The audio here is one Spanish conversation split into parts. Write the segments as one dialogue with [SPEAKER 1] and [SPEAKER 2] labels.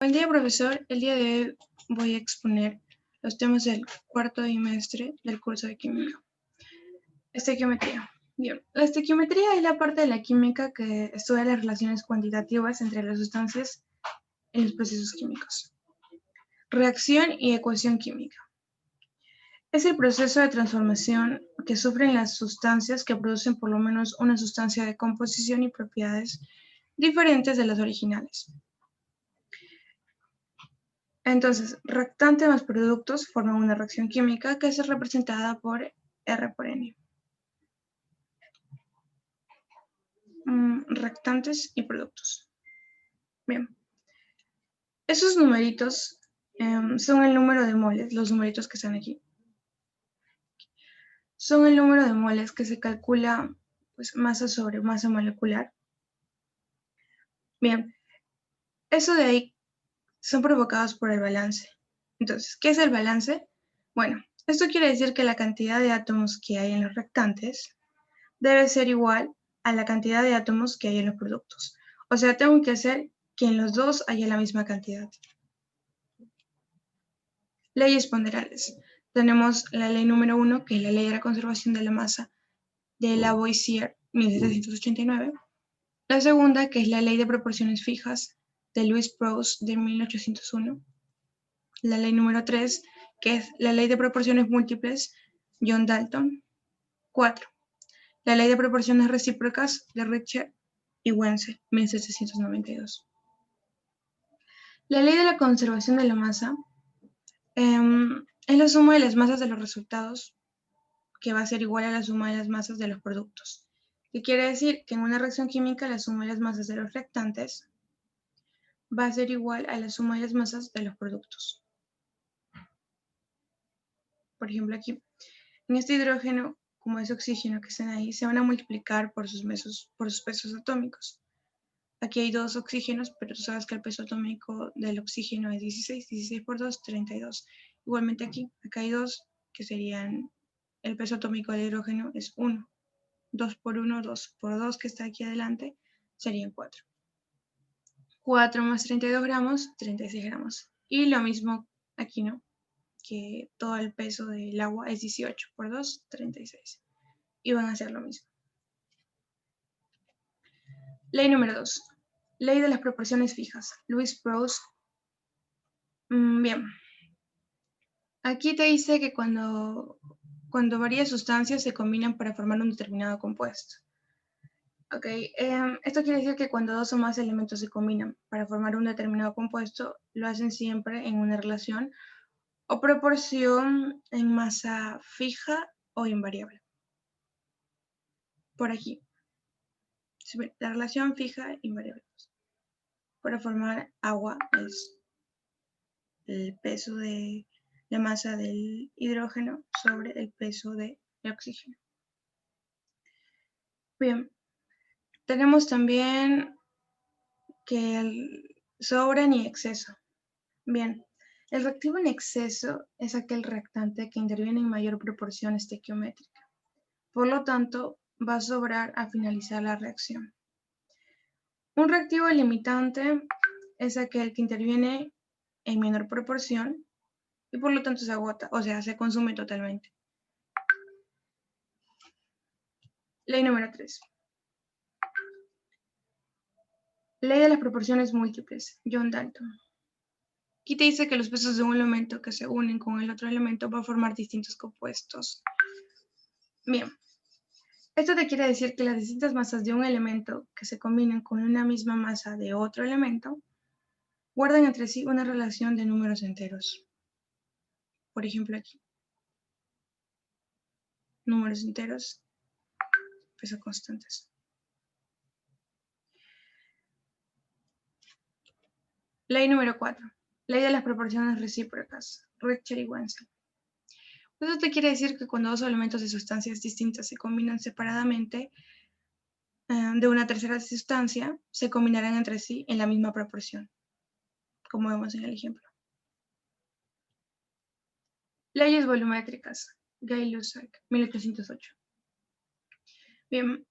[SPEAKER 1] Buen día, profesor. El día de hoy voy a exponer los temas del cuarto trimestre del curso de química. Estequiometría. Bien, la estequiometría es la parte de la química que estudia las relaciones cuantitativas entre las sustancias en los procesos químicos. Reacción y ecuación química. Es el proceso de transformación que sufren las sustancias que producen por lo menos una sustancia de composición y propiedades diferentes de las originales. Entonces, reactante más productos forman una reacción química que es representada por R por N. Reactantes y productos. Bien. Esos numeritos son el número de moles, los numeritos que están aquí. Son el número de moles que se calcula pues, masa sobre masa molecular. Bien. Eso de ahí son provocados por el balance. Entonces, ¿qué es el balance? Bueno, esto quiere decir que la cantidad de átomos que hay en los reactantes debe ser igual a la cantidad de átomos que hay en los productos. O sea, tengo que hacer que en los dos haya la misma cantidad. Leyes ponderables. Tenemos la ley número 1, que es la ley de la conservación de la masa de Lavoisier, 1789. La segunda, que es la ley de proporciones fijas de Louis Proust, de 1801. La ley número 3, que es la ley de proporciones múltiples, John Dalton. 4. La ley de proporciones recíprocas de Richter y Wenzel, 1792. La ley de la conservación de la masa es la suma de las masas de los resultados, que va a ser igual a la suma de las masas de los productos. ¿Qué quiere decir? Que en una reacción química la suma de las masas de los reactantes va a ser igual a la suma de las masas de los productos. Por ejemplo, aquí, en este hidrógeno, como es oxígeno que están ahí, se van a multiplicar por sus pesos atómicos. Aquí hay 2 oxígenos, pero tú sabes que el peso atómico del oxígeno es 16. 16 por 2, 32. Igualmente aquí, acá hay 2, que serían, el peso atómico del hidrógeno es 1. 2 por 1, 2 por 2, que está aquí adelante, serían 4. 4 más 32 gramos, 36 gramos. Y lo mismo aquí, ¿no? Que todo el peso del agua es 18 por 2, 36. Y van a hacer lo mismo. Ley número 2. Ley de las proporciones fijas. Louis Proust. Bien. Aquí te dice que cuando varias sustancias se combinan para formar un determinado compuesto. Ok, esto quiere decir que cuando 2 o más elementos se combinan para formar un determinado compuesto, lo hacen siempre en una relación o proporción en masa fija o invariable. Por aquí. La relación fija invariable. Para formar agua es el peso de la masa del hidrógeno sobre el peso del oxígeno. Bien, tenemos también que el sobran y exceso. Bien, el reactivo en exceso es aquel reactante que interviene en mayor proporción estequiométrica. Por lo tanto, va a sobrar a finalizar la reacción. Un reactivo limitante es aquel que interviene en menor proporción y por lo tanto se agota, o sea, se consume totalmente. Ley número 3. Ley de las proporciones múltiples, John Dalton. Aquí te dice que los pesos de un elemento que se unen con el otro elemento van a formar distintos compuestos. Bien, esto te quiere decir que las distintas masas de un elemento que se combinan con una misma masa de otro elemento guardan entre sí una relación de números enteros. Por ejemplo aquí. Números enteros, peso constantes. Ley número 4. Ley de las proporciones recíprocas, Richter y Wenzel. Eso te quiere decir que cuando 2 elementos de sustancias distintas se combinan separadamente de una tercera sustancia, se combinarán entre sí en la misma proporción, como vemos en el ejemplo. Leyes volumétricas, Gay-Lussac, 1808. Bien,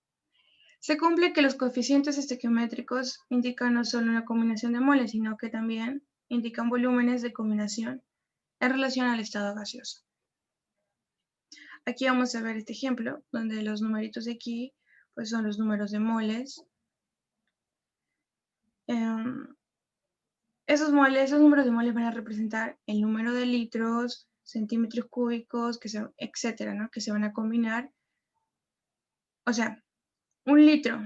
[SPEAKER 1] se cumple que los coeficientes estequiométricos indican no solo una combinación de moles, sino que también indican volúmenes de combinación en relación al estado gaseoso. Aquí vamos a ver este ejemplo, donde los numeritos de aquí pues son los números de moles. Esos números de moles van a representar el número de litros, centímetros cúbicos, etcétera, ¿no? Que se van a combinar. O sea, 1 litro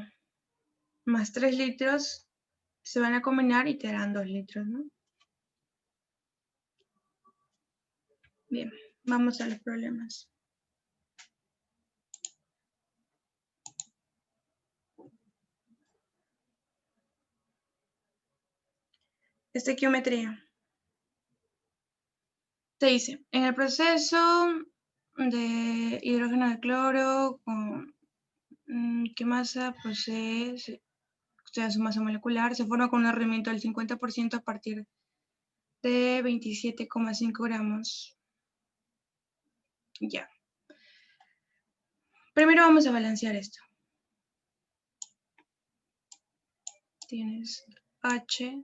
[SPEAKER 1] más 3 litros se van a combinar y te darán 2 litros, ¿no? Bien, vamos a los problemas. Estequiometría. Te dice, en el proceso de hidrógeno de cloro, ¿qué masa posee? O sea, su masa molecular se forma con un rendimiento del 50% a partir de 27,5 gramos. Ya. Primero vamos a balancear esto. Tienes H,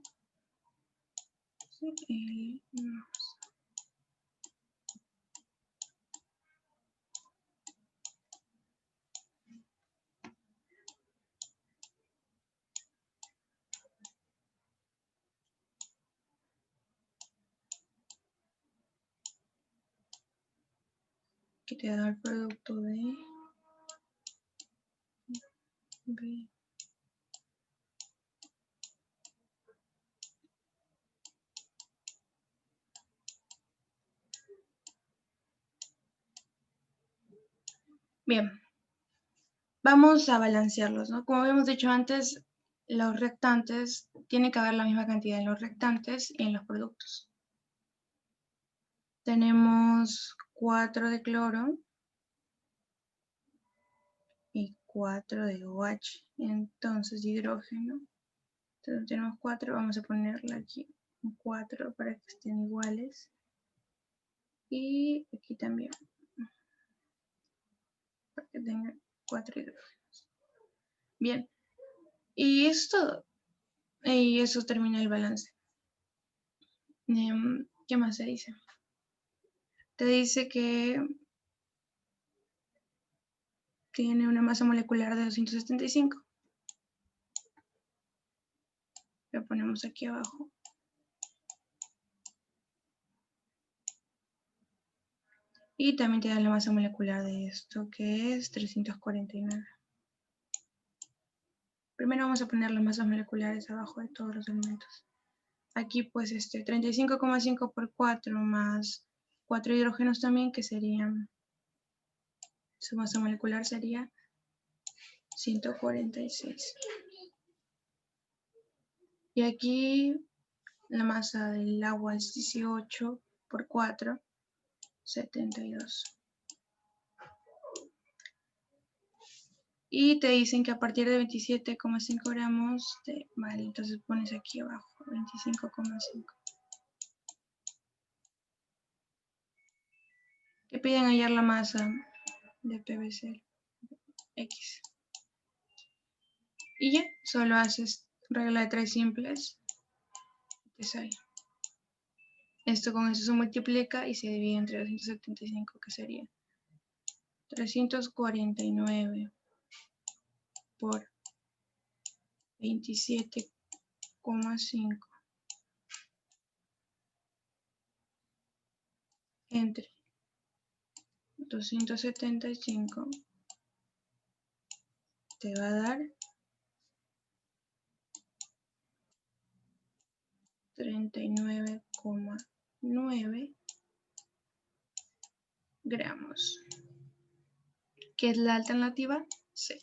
[SPEAKER 1] L, que te da el producto de B. Bien, vamos a balancearlos, ¿no? Como habíamos dicho antes, los reactantes, tiene que haber la misma cantidad en los reactantes y en los productos. Tenemos 4 de cloro y 4 de OH, entonces hidrógeno. Entonces tenemos 4, vamos a ponerle aquí un 4 para que estén iguales. Y aquí también, para que tengan 4 hidrógenos. Bien, y esto, y eso termina el balance. ¿Qué más se dice? Te dice que tiene una masa molecular de 275. Lo ponemos aquí abajo. Y también te da la masa molecular de esto, que es 349. Primero vamos a poner las masas moleculares abajo de todos los elementos. Aquí pues 35,5 por 4 más 4 hidrógenos también, que serían, su masa molecular sería 146. Y aquí la masa del agua es 18 por 4, 72. Y te dicen que a partir de 27,5 gramos, vale, entonces pones aquí abajo, 25,5. Te piden hallar la masa de PBC X. Y ya, solo haces regla de 3 simples. Te sale. Esto con eso se multiplica y se divide entre 275, que sería 349 por 27,5 entre 275 te va a dar 39,9 gramos, que es la alternativa C.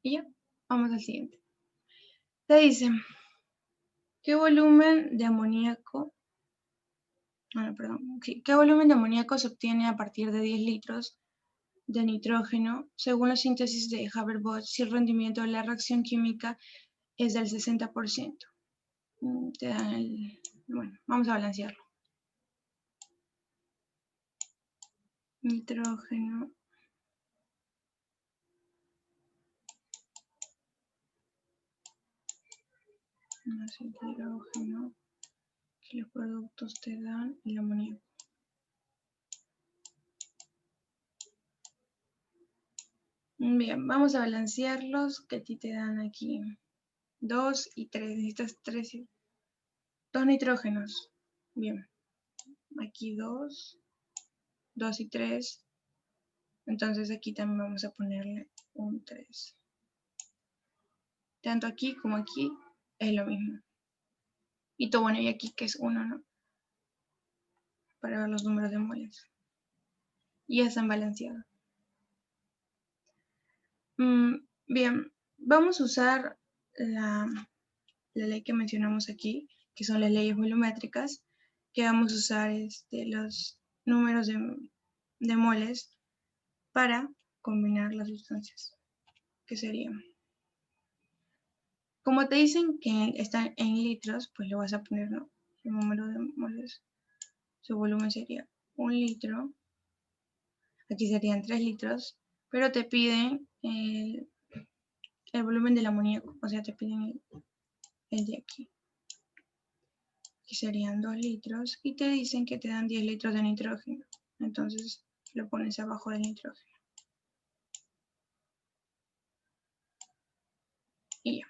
[SPEAKER 1] Y ya, vamos al siguiente. Te dice, ¿qué volumen de amoníaco ¿qué volumen de amoníaco se obtiene a partir de 10 litros de nitrógeno según la síntesis de Haber-Bosch si el rendimiento de la reacción química es del 60%? Te dan bueno, vamos a balancearlo. Nitrógeno más hidrógeno que los productos te dan el amoníaco. Bien, vamos a balancearlos, que a ti te dan aquí 2 y 3. Necesitas 2 nitrógenos. Bien, aquí 2 y 3. Entonces aquí también vamos a ponerle un 3. Tanto aquí como aquí es lo mismo. Y todo bueno, y aquí que es 1, ¿no? Para ver los números de moles. Y ya están balanceados. Bien, vamos a usar la ley que mencionamos aquí, que son las leyes volumétricas, que vamos a usar los números de moles para combinar las sustancias, que serían. Como te dicen que están en litros, pues lo vas a poner, ¿no? El número de moles, su volumen sería 1 litro, aquí serían 3 litros, pero te piden el volumen del amoníaco, o sea, te piden el de aquí, que serían 2 litros, y te dicen que te dan 10 litros de nitrógeno, entonces lo pones abajo del nitrógeno. Y ya.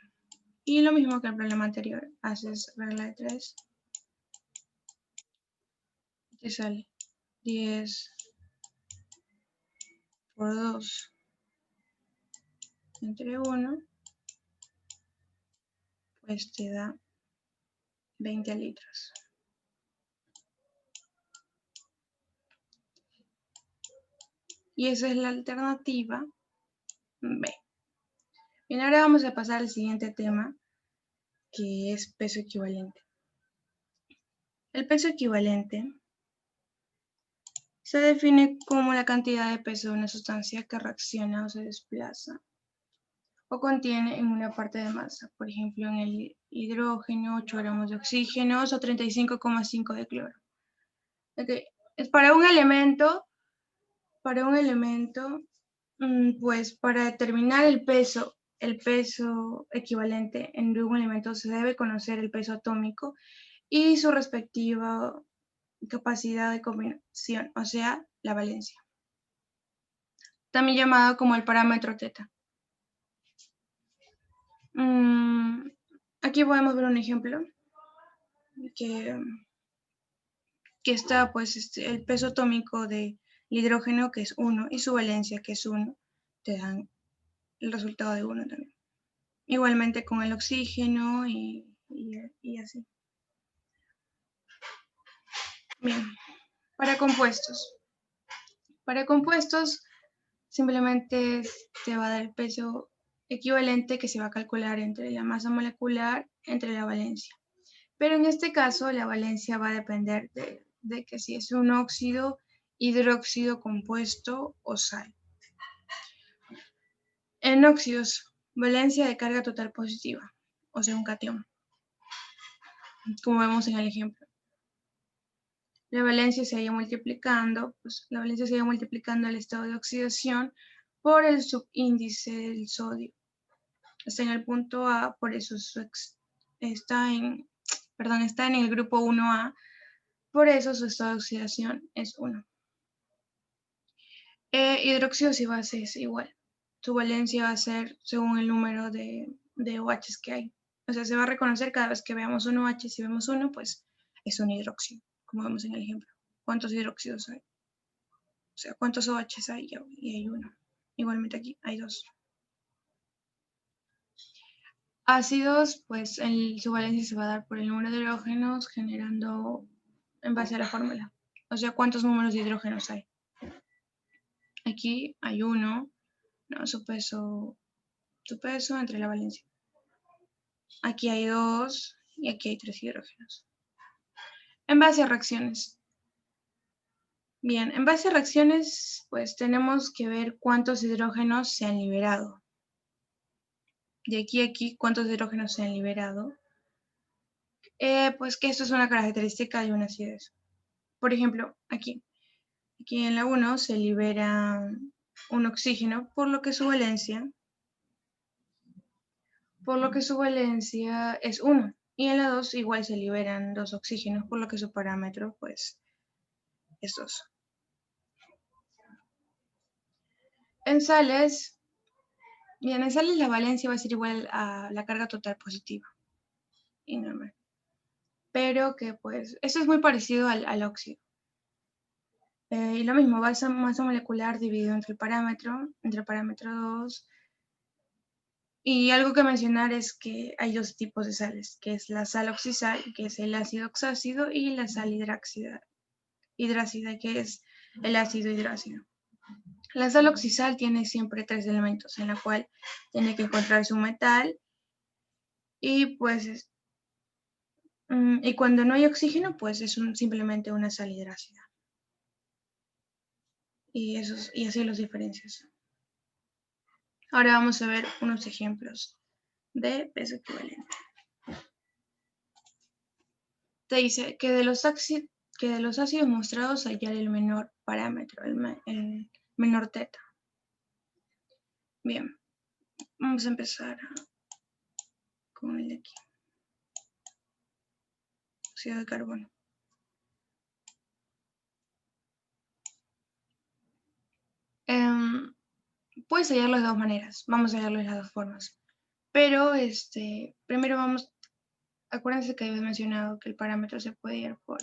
[SPEAKER 1] Y lo mismo que el problema anterior, haces regla de 3, te sale 10 por 2 entre 1, pues te da 20 litros. Y esa es la alternativa B. Bien, ahora vamos a pasar al siguiente tema, que es peso equivalente. El peso equivalente se define como la cantidad de peso de una sustancia que reacciona o se desplaza o contiene en una parte de masa, por ejemplo en el hidrógeno, 8 gramos de oxígeno o 35,5 de cloro. Okay. Es para un elemento, pues para determinar el peso equivalente en un elemento se debe conocer el peso atómico y su respectiva capacidad de combinación, o sea, la valencia. También llamado como el parámetro teta. Aquí podemos ver un ejemplo que está pues el peso atómico del hidrógeno, que es 1, y su valencia, que es 1, te dan el resultado de 1 también. Igualmente con el oxígeno y así. Bien, para compuestos. Para compuestos simplemente te va a dar el peso equivalente que se va a calcular entre la masa molecular entre la valencia. Pero en este caso la valencia va a depender de que si es un óxido, hidróxido compuesto o sal. En óxidos, valencia de carga total positiva, o sea, un catión, como vemos en el ejemplo. La valencia se haya multiplicando, el estado de oxidación por el subíndice del sodio. Está en el punto A, por eso está en el grupo 1A, por eso su estado de oxidación es 1. Hidróxidos y bases igual. Su valencia va a ser según el número de OHs que hay. O sea, se va a reconocer cada vez que veamos un OH, si vemos uno, pues es un hidróxido, como vemos en el ejemplo. ¿Cuántos hidróxidos hay? O sea, ¿cuántos OHs hay? Y hay uno. Igualmente aquí hay 2. Ácidos, pues su valencia se va a dar por el número de hidrógenos generando en base a la fórmula. O sea, ¿cuántos números de hidrógenos hay? Aquí hay 1, no, su peso entre la valencia. Aquí hay 2 y aquí hay 3 hidrógenos. En base a reacciones. Bien, en base a reacciones, pues tenemos que ver cuántos hidrógenos se han liberado. De aquí a aquí, cuántos hidrógenos se han liberado. Pues que esto es una característica de una acidez. Por ejemplo, aquí en la 1 se libera un oxígeno, por lo que su valencia es 1. Y en la 2 igual se liberan 2 oxígenos, por lo que su parámetro pues es 2. En sales, bien, en sales la valencia va a ser igual a la carga total positiva y normal. Pero que pues, eso es muy parecido al óxido. Y lo mismo, masa molecular dividido entre el parámetro 2. Y algo que mencionar es que hay dos tipos de sales, que es la sal oxisal, que es el ácido oxácido, y la sal hidrácida, que es el ácido hidrácido. La sal oxisal tiene siempre 3 elementos, en la cual tiene que encontrarse un metal, y pues y cuando no hay oxígeno, pues es simplemente una sal hidrácida. Y así los diferencias. Ahora vamos a ver unos ejemplos de peso equivalente. Te dice que de los ácidos mostrados hallar el menor parámetro, el menor teta. Bien, vamos a empezar con el de aquí. Óxido de carbono. Puedes hallarlo de dos maneras. Vamos a hallarlo de las dos formas. Pero primero acuérdense que había mencionado que el parámetro se puede hallar por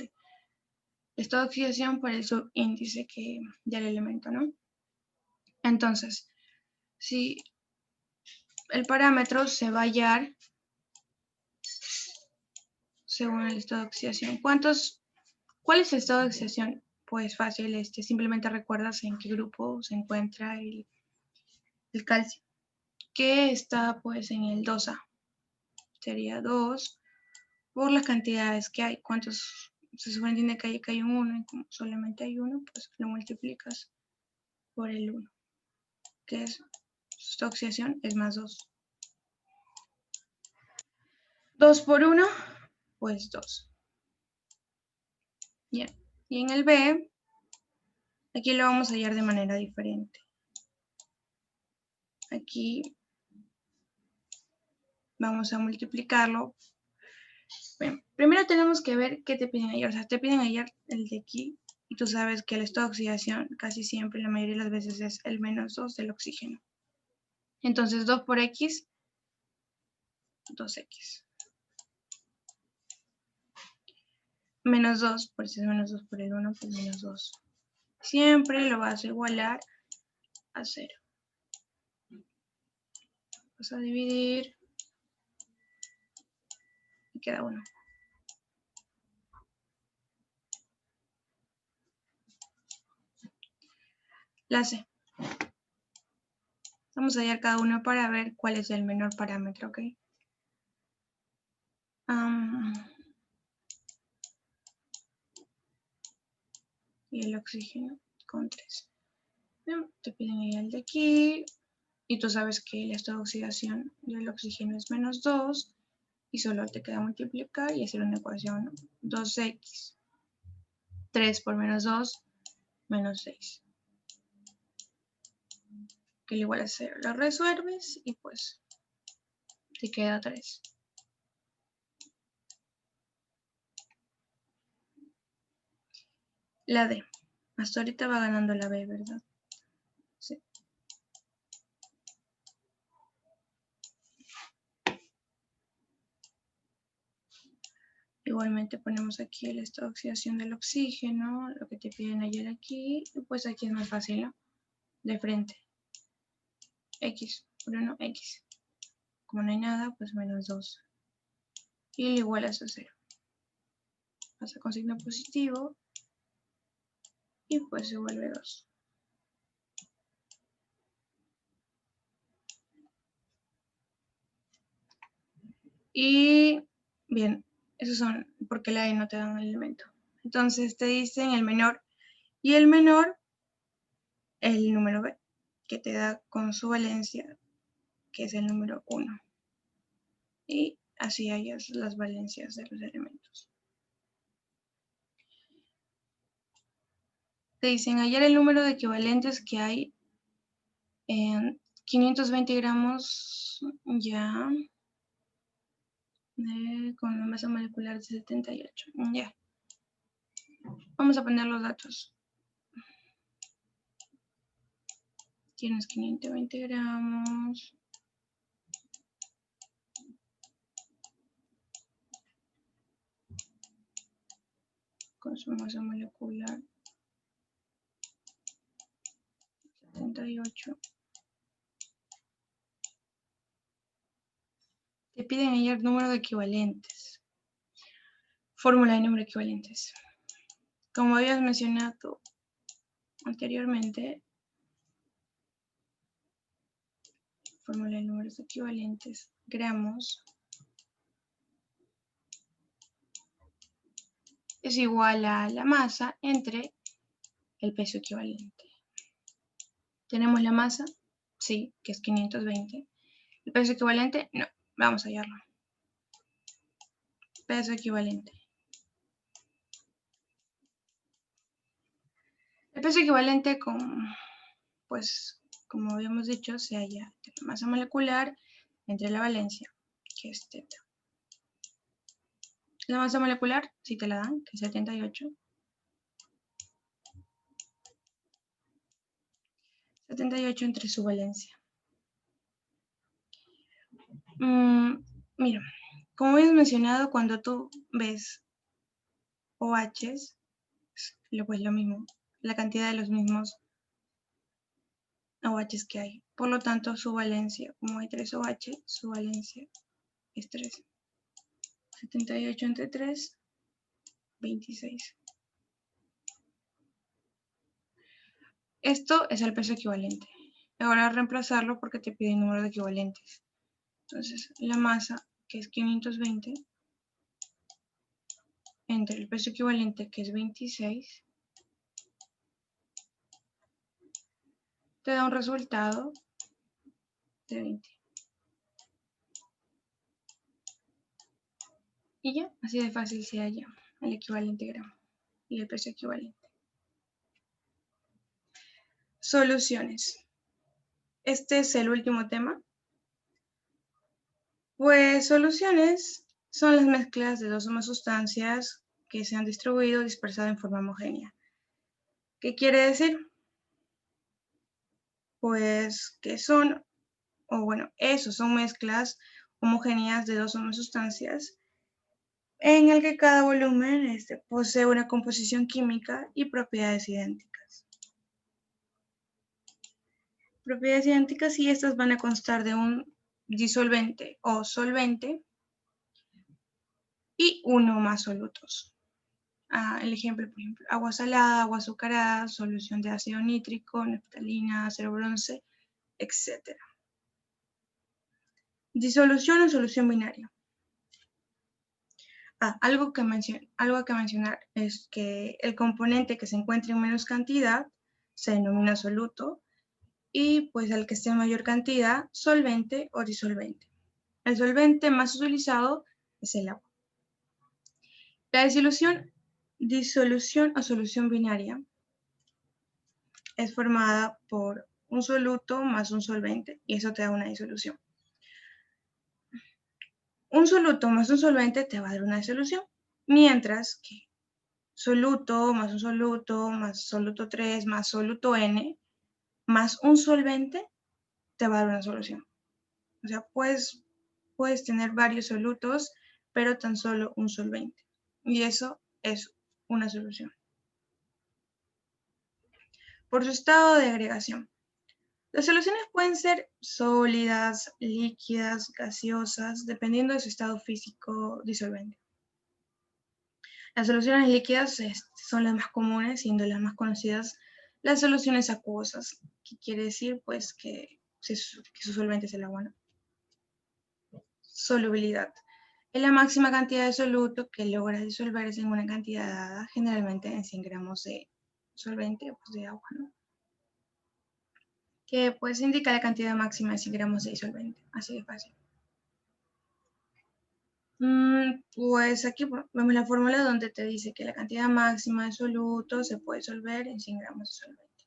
[SPEAKER 1] estado de oxidación, por el subíndice que ya el elemento, ¿no? Entonces, si el parámetro se va a hallar según el estado de oxidación. ¿Cuál es el estado de oxidación? Pues fácil, simplemente recuerdas en qué grupo se encuentra el calcio, que está pues en el 2A. Sería 2 por las cantidades que hay. ¿Cuántos? Se supone que hay un 1 y como solamente hay uno, pues lo multiplicas por el 1, que es su oxidación es más 2. 2 por 1, pues 2. Bien. Y en el B, aquí lo vamos a hallar de manera diferente. Aquí vamos a multiplicarlo. Bueno, primero tenemos que ver qué te piden hallar. O sea, te piden hallar el de aquí. Y tú sabes que el estado de oxidación casi siempre, la mayoría de las veces, es el menos 2 del oxígeno. Entonces 2 por X, 2X. Menos 2, por si es menos 2 por el 1, pues menos 2. Siempre lo vas a igualar a 0. Vas a dividir y queda 1. La C. Vamos a hallar cada uno para ver cuál es el menor parámetro, ¿ok? Y el oxígeno con 3. Bien, te piden ahí el de aquí. Y tú sabes que el estado de oxidación del oxígeno es menos 2. Y solo te queda multiplicar y hacer una ecuación, ¿no? 2x. 3 por menos 2, menos 6. Que le igual a 0. Lo resuelves y pues te queda 3. La D. Hasta ahorita va ganando la B, ¿verdad? Sí. Igualmente ponemos aquí el estado de oxidación del oxígeno, lo que te piden ayer aquí, y pues aquí es más fácil, ¿no? De frente. X por 1, X. Como no hay nada, pues menos 2. Y le igualas a 0. Pasa con signo positivo y pues se vuelve 2. Y bien, esos son porque la E no te da un elemento. Entonces te dicen el menor. Y el menor, el número B, que te da con su valencia, que es el número 1. Y así hallas las valencias de los elementos. Te dicen hallar el número de equivalentes que hay en 520 gramos, ya. con una masa molecular de 78. Ya. Vamos a poner los datos. Tienes 520 gramos. Con su masa molecular 78. Te piden hallar número de equivalentes. Fórmula de número de equivalentes. Como habías mencionado anteriormente, fórmula de números equivalentes, gramos es igual a la masa entre el peso equivalente. ¿Tenemos la masa? Sí, que es 520. ¿El peso equivalente? No, vamos a hallarlo. Peso equivalente. El peso equivalente pues, como habíamos dicho, se halla entre la masa molecular entre la valencia, que es teta. La masa molecular, si te la dan, que es 78. 78 entre su valencia. Mira, como habías mencionado, cuando tú ves OHs, pues lo mismo, la cantidad de los mismos OHs que hay. Por lo tanto, su valencia, como hay 3 OH, su valencia es 3. 78 entre 3, 26. Esto es el peso equivalente. Ahora reemplazarlo porque te pide el número de equivalentes. Entonces, la masa, que es 520, entre el peso equivalente, que es 26, te da un resultado de 20. Y ya, así de fácil se halla el equivalente gramo y el peso equivalente. Soluciones. Este es el último tema. Pues soluciones son las mezclas de dos o más sustancias que se han distribuido o dispersado en forma homogénea. ¿Qué quiere decir? Pues que son, son mezclas homogéneas de dos o más sustancias en el que cada volumen posee una composición química y propiedades idénticas. Propiedades idénticas y estas van a constar de un disolvente o solvente y uno o más solutos. El ejemplo, por ejemplo, agua salada, agua azucarada, solución de ácido nítrico, naftalina, acero bronce, etc. Disolución o solución binaria. Algo que mencionar es que el componente que se encuentra en menos cantidad se denomina soluto y pues al que esté en mayor cantidad, solvente o disolvente. El solvente más utilizado es el agua. La disolución o solución binaria es formada por un soluto más un solvente y eso te da una disolución. Un soluto más un solvente te va a dar una disolución, mientras que soluto más un soluto más soluto 3 más soluto N más un solvente te va a dar una solución. O sea, puedes tener varios solutos, pero tan solo un solvente. Y eso es una solución. Por su estado de agregación. Las soluciones pueden ser sólidas, líquidas, gaseosas, dependiendo de su estado físico disolvente. Las soluciones líquidas son las más comunes, siendo las más conocidas las soluciones acuosas, que quiere decir pues que su solvente es el agua, ¿no? Solubilidad. Es la máxima cantidad de soluto que logra disolverse en una cantidad dada, generalmente en 100 gramos de solvente o de agua, ¿no? Que pues indica la cantidad máxima de 100 gramos de disolvente, así de fácil. Pues aquí vemos la fórmula donde te dice que la cantidad máxima de soluto se puede disolver en 100 gramos de solvente.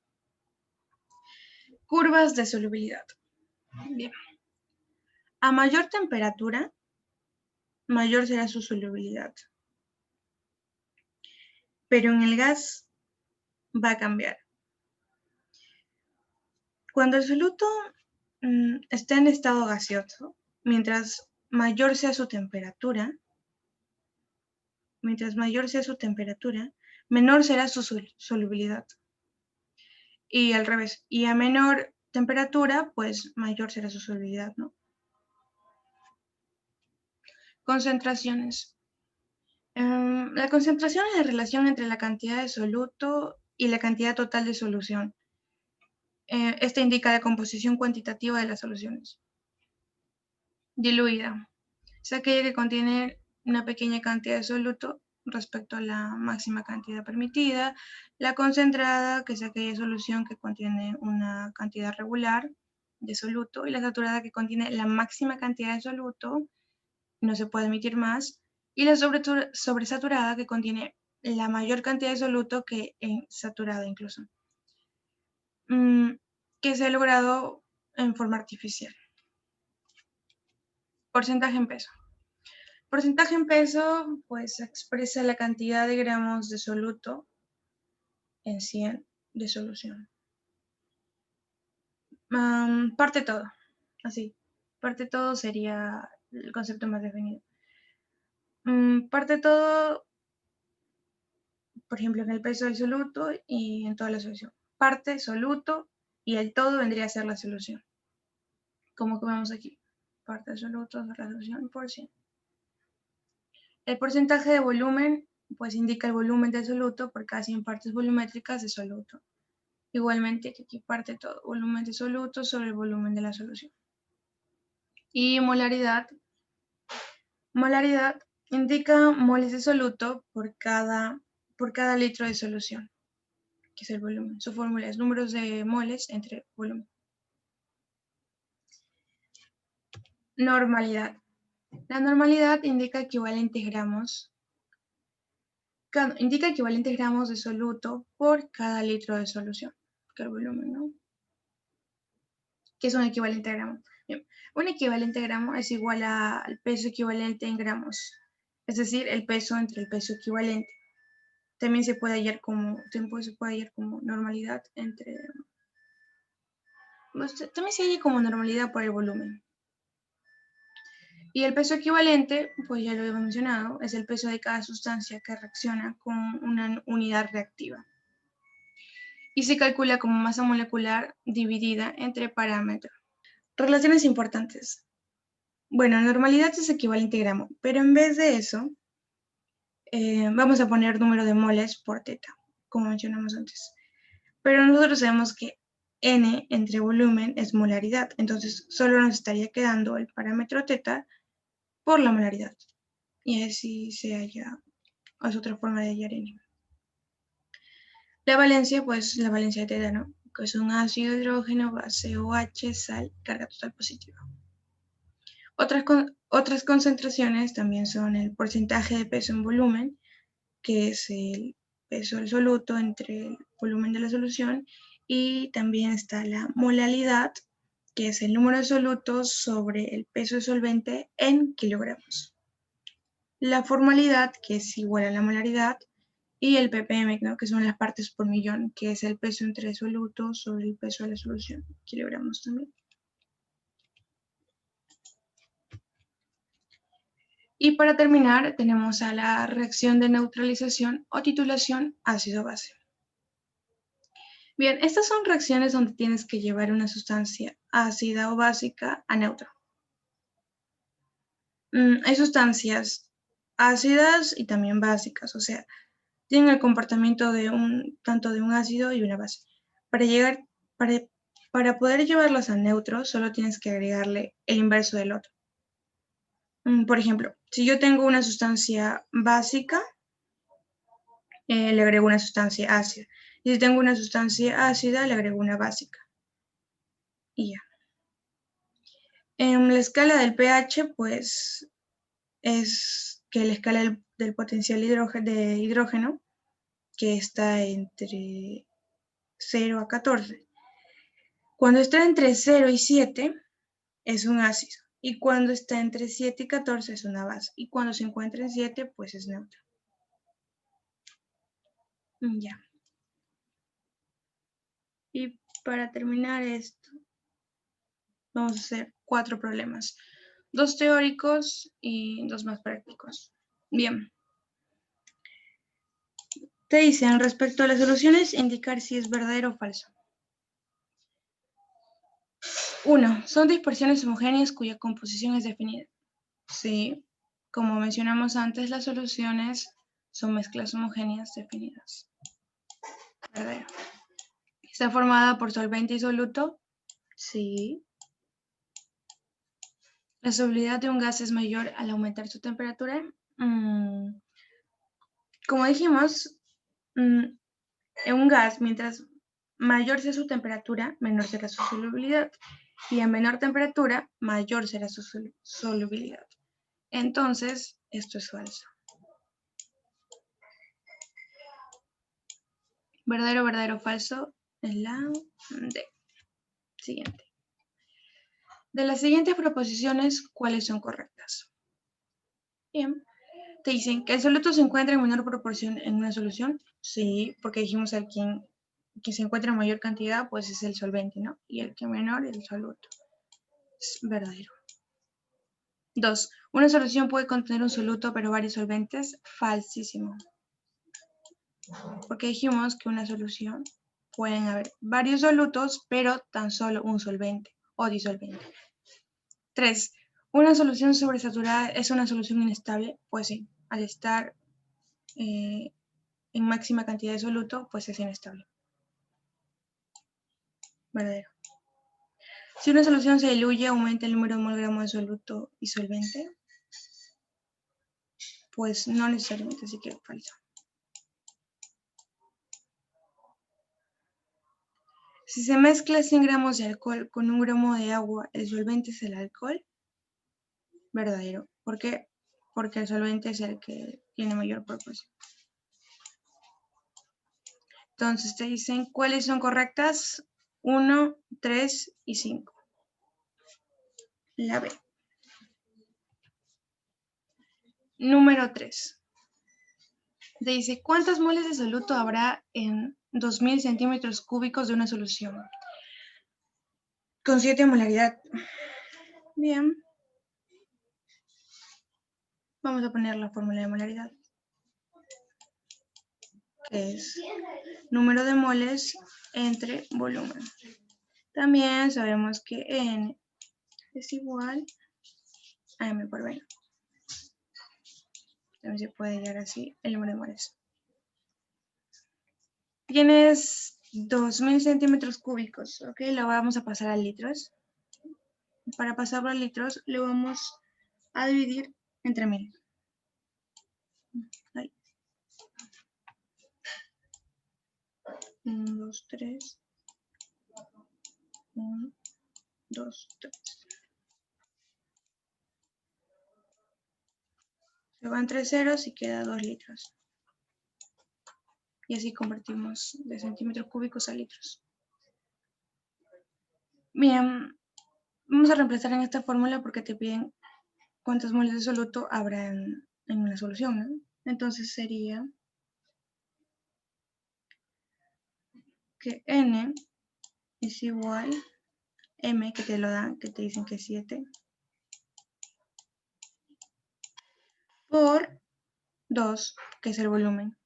[SPEAKER 1] Curvas de solubilidad. Bien. A mayor temperatura, mayor será su solubilidad. Pero en el gas va a cambiar. Cuando el soluto está en estado gaseoso, mientras mayor sea su temperatura, menor será su solubilidad. Y al revés, y a menor temperatura, pues mayor será su solubilidad, ¿no? Concentraciones. La concentración es la relación entre la cantidad de soluto y la cantidad total de solución. Esta indica la composición cuantitativa de las soluciones. Diluida. Es aquella que contiene una pequeña cantidad de soluto respecto a la máxima cantidad permitida. La concentrada, que es aquella solución que contiene una cantidad regular de soluto. Y la saturada, que contiene la máxima cantidad de soluto, no se puede emitir más. Y la sobresaturada, que contiene la mayor cantidad de soluto que saturado incluso. Que se ha logrado en forma artificial. Porcentaje en peso. Porcentaje en peso, pues expresa la cantidad de gramos de soluto en 100 de solución. Parte todo, así. Parte todo sería el concepto más definido. Parte todo, por ejemplo, en el peso del soluto y en toda la solución. Parte, soluto y el todo vendría a ser la solución. Como que vemos aquí. Parte del soluto sobre la solución por 100. El porcentaje de volumen, pues indica el volumen del soluto por cada 100 partes volumétricas de soluto. Igualmente que aquí parte todo, volumen de soluto sobre el volumen de la solución. Y molaridad. Molaridad indica moles de soluto por cada litro de solución, que es el volumen. Su fórmula es números de moles entre volumen. Normalidad. La normalidad indica equivalentes gramos de soluto por cada litro de solución, que es el volumen, ¿no? ¿Qué es un equivalente a gramo? Bien, un equivalente a gramo es igual al peso equivalente en gramos, es decir, el peso entre el peso equivalente. También se puede hallar como normalidad entre... También se halla como normalidad por el volumen. Y el peso equivalente, pues ya lo he mencionado, es el peso de cada sustancia que reacciona con una unidad reactiva. Y se calcula como masa molecular dividida entre parámetros. Relaciones importantes. Bueno, normalidad es equivalente a gramo, pero en vez de eso, vamos a poner número de moles por teta, como mencionamos antes. Pero nosotros sabemos que N entre volumen es molaridad, entonces solo nos estaría quedando el parámetro teta por la molaridad. Y así se halla, es otra forma de hallar N. La valencia, pues la valencia de teta, ¿no? Que es un ácido, hidrógeno, base OH, sal, carga total positiva. Otras concentraciones también son el porcentaje de peso en volumen, que es el peso del soluto entre el volumen de la solución, y también está la molalidad, que es el número de solutos sobre el peso del solvente en kilogramos. La formalidad, que es igual a la molaridad, y el ppm, ¿no? Que son las partes por millón, que es el peso entre solutos sobre el peso de la solución, kilogramos también. Y para terminar, tenemos a la reacción de neutralización o titulación ácido-base. Bien, estas son reacciones donde tienes que llevar una sustancia ácida o básica a neutro. Hay sustancias ácidas y también básicas, o sea, tienen el comportamiento de tanto de un ácido y una base. Para poder llevarlas a neutro, solo tienes que agregarle el inverso del otro. Por ejemplo, si yo tengo una sustancia básica, le agrego una sustancia ácida. Y si tengo una sustancia ácida, le agrego una básica. Y ya. En la escala del pH, pues, es que la escala del potencial de hidrógeno, que está entre 0 a 14. Cuando está entre 0 y 7, es un ácido. Y cuando está entre 7 y 14 es una base. Y cuando se encuentra en 7, pues es neutra. Ya. Y para terminar esto, vamos a hacer 4 problemas. 2 teóricos y 2 más prácticos. Bien. Te dicen respecto a las soluciones, indicar si es verdadero o falso. 1. Son dispersiones homogéneas cuya composición es definida. Sí, como mencionamos antes, las soluciones son mezclas homogéneas definidas. Verdadero. ¿Está formada por solvente y soluto? Sí. ¿La solubilidad de un gas es mayor al aumentar su temperatura? Como dijimos, en un gas, mientras mayor sea su temperatura, menor será su solubilidad. Y a menor temperatura, mayor será su solubilidad. Entonces, esto es falso. Verdadero, verdadero, falso es la D. Siguiente. De las siguientes proposiciones, ¿cuáles son correctas? Bien. Te dicen que el soluto se encuentra en menor proporción en una solución. Sí, porque dijimos el que se encuentra en mayor cantidad, pues es el solvente, ¿no? Y el que menor, el soluto. Es verdadero. 2. Una solución puede contener un soluto, pero varios solventes. Falsísimo. Porque dijimos que una solución pueden haber varios solutos, pero tan solo un solvente o disolvente. 3. ¿Una solución sobresaturada es una solución inestable? Pues sí, al estar en máxima cantidad de soluto, pues es inestable. Verdadero. Si una solución se diluye, aumenta el número de mol-gramo de soluto y solvente. Pues no necesariamente, así que falso. Si se mezcla 100 gramos de alcohol con 1 gramo de agua, ¿el solvente es el alcohol? Verdadero. ¿Por qué? Porque el solvente es el que tiene mayor proporción. Entonces te dicen cuáles son correctas. 1, 3 y 5. La B. Número 3. Te dice, ¿cuántas moles de soluto habrá en 2000 centímetros cúbicos de una solución? Con 7 molaridad. Bien. Vamos a poner la fórmula de molaridad, que es número de moles entre volumen. También sabemos que N es igual a M por V. También se puede hallar así el número de moles. Tienes 2000 centímetros cúbicos, ¿ok? Lo vamos a pasar a litros. Para pasarlo a litros, lo vamos a dividir entre 1000. Ahí. 1, 2, 3. 1, 2, 3. Se van 3 ceros y queda 2 litros. Y así convertimos de centímetros cúbicos a litros. Bien, vamos a reemplazar en esta fórmula porque te piden cuántos moles de soluto habrá en una solución, ¿no? Entonces sería que N es igual M, que te lo dan, que te dicen que es 7, por 2, que es el volumen.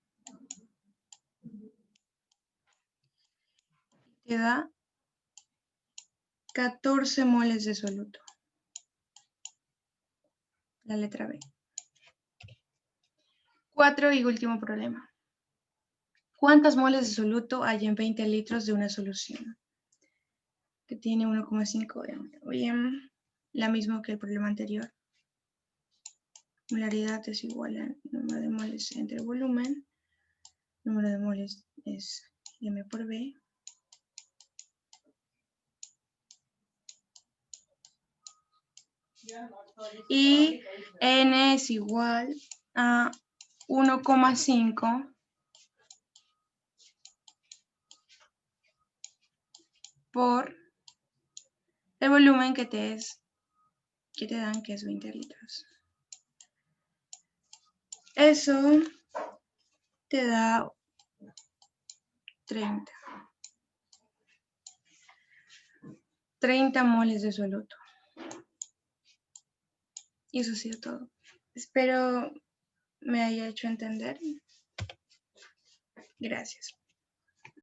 [SPEAKER 1] Te da 14 moles de soluto. La letra B. 4 y último problema. ¿Cuántas moles de soluto hay en 20 litros de una solución? Que tiene 1,5 de M. Bien, la misma que el problema anterior. Molaridad es igual al número de moles entre volumen. Número de moles es M por B. Y N es igual a 1,5 por el volumen, que te es que te dan, que es 20 litros. Eso te da 30 moles de soluto. Y eso ha sido todo. Espero me haya hecho entender. Gracias.